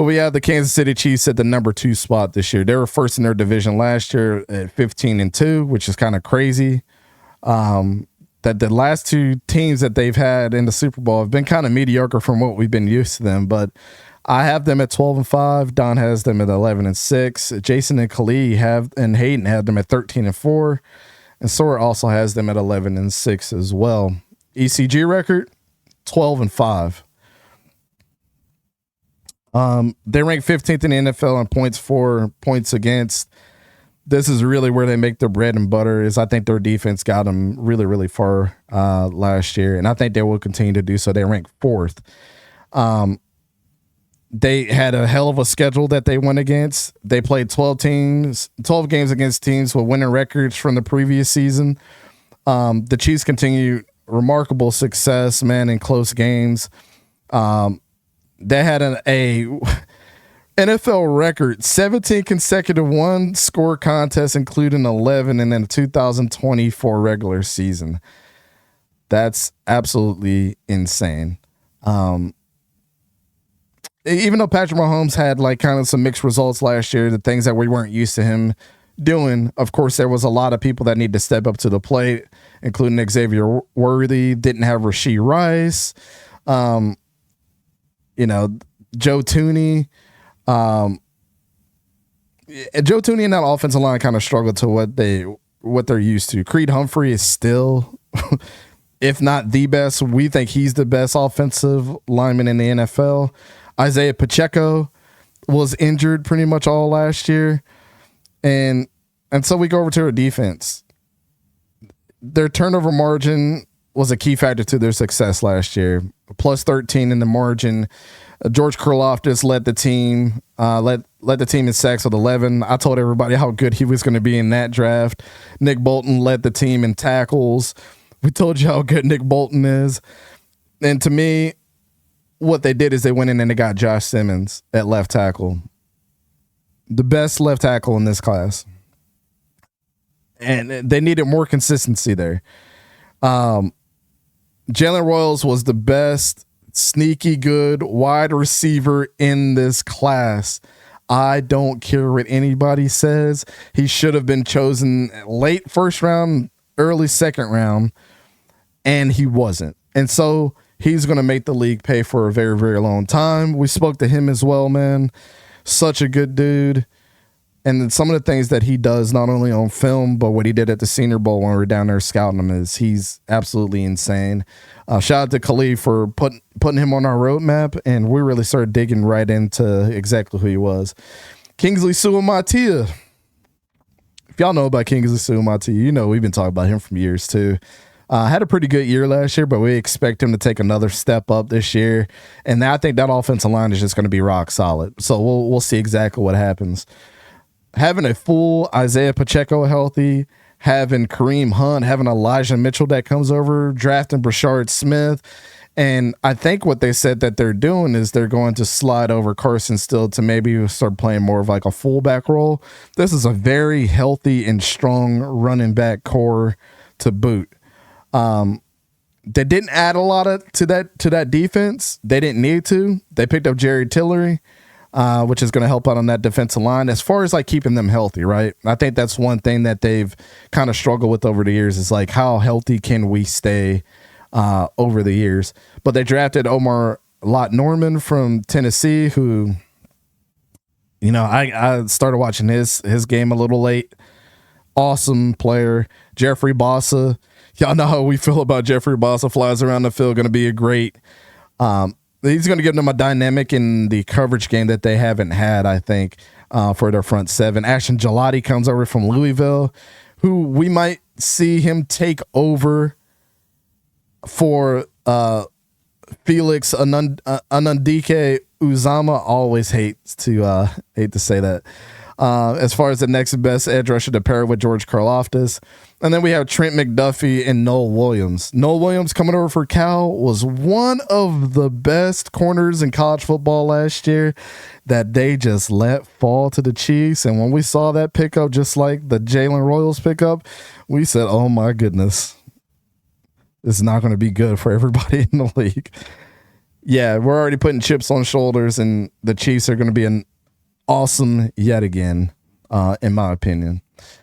But we have the Kansas City Chiefs at the number 2 spot this year. They were first in their division last year at 15-2, which is kind of crazy. That the last 2 teams that they've had in the Super Bowl have been kind of mediocre from what we've been used to them. But I have them at 12-5. Don has them at 11-6. Jason and Khalid and Hayden have them at 13-4. And Sora also has them at 11-6 as well. ECG record, 12-5. They rank 15th in the NFL on points for, points against. This is really where they make their bread and butter. Is I think their defense got them really, really far last year, and I think they will continue to do so. They rank 4th. They had a hell of a schedule that they went against. They played 12 games against teams with winning records from the previous season. The Chiefs continue remarkable success, man, in close games. They had a NFL record, 17 consecutive one-score contests, including 11 in the 2024 regular season. That's absolutely insane. Even though Patrick Mahomes had like kind of some mixed results last year, the things that we weren't used to him doing, of course, there was a lot of people that need to step up to the plate, including Xavier Worthy, didn't have Rashee Rice, Joe Tooney. Joe Tooney and that offensive line kind of struggled to what they're used to. Creed Humphrey is still, if not the best, we think he's the best offensive lineman in the NFL. Isaiah Pacheco was injured pretty much all last year. And so we go over to our defense. Their turnover margin was a key factor to their success last year. Plus 13 in the margin. George Karlaftis led the team, led the team in sacks with 11. I told everybody how good he was going to be in that draft. Nick Bolton led the team in tackles. We told you how good Nick Bolton is. And to me, what they did is they went in and they got Josh Simmons at left tackle. The best left tackle in this class. And they needed more consistency there. Jalen Royals was the best sneaky good wide receiver in this class. I don't care what anybody says. He should have been chosen late first round, early second round, and he wasn't. And so he's going to make the league pay for a very, very long time. We spoke to him as well, man. Such a good dude. And then some of the things that he does, not only on film, but what he did at the Senior Bowl when we were down there scouting him, he's absolutely insane. Shout out to Khalid for putting him on our roadmap, and we really started digging right into exactly who he was. Kingsley Suamataia. If y'all know about Kingsley Suamataia, you know we've been talking about him for years too. Had a pretty good year last year, but we expect him to take another step up this year. And I think that offensive line is just going to be rock solid. So we'll see exactly what happens. Having a full Isaiah Pacheco healthy, having Kareem Hunt, having Elijah Mitchell that comes over, drafting Brashard Smith. And I think what they said that they're doing is they're going to slide over Carson Steele to maybe start playing more of like a fullback role. This is a very healthy and strong running back core to boot. They didn't add a lot to that defense. They didn't need to. They picked up Jerry Tillery, which is going to help out on that defensive line as far as like keeping them healthy, right? I think that's one thing that they've kind of struggled with over the years is like how healthy can we stay over the years. But they drafted Omar Lott Norman from Tennessee, who, you know, I started watching his game a little late. Awesome player. Jeffrey Bossa. Y'all know how we feel about Jeffrey Bossa. Flies around the field, going to be a great he's going to give them a dynamic in the coverage game that they haven't had, I think, for their front seven. Ashton Gelati comes over from Louisville, who we might see him take over for Felix Anudike-Uzomah. Always hate to say that. As far as the next best edge rusher to pair with George Karlaftis. And then we have Trent McDuffie and Noel Williams. Noel Williams coming over for Cal was one of the best corners in college football last year that they just let fall to the Chiefs. And when we saw that pickup, just like the Jalen Royals pickup, we said, oh my goodness, this is not going to be good for everybody in the league. Yeah, we're already putting chips on shoulders, and the Chiefs are going to be an awesome yet again, in my opinion.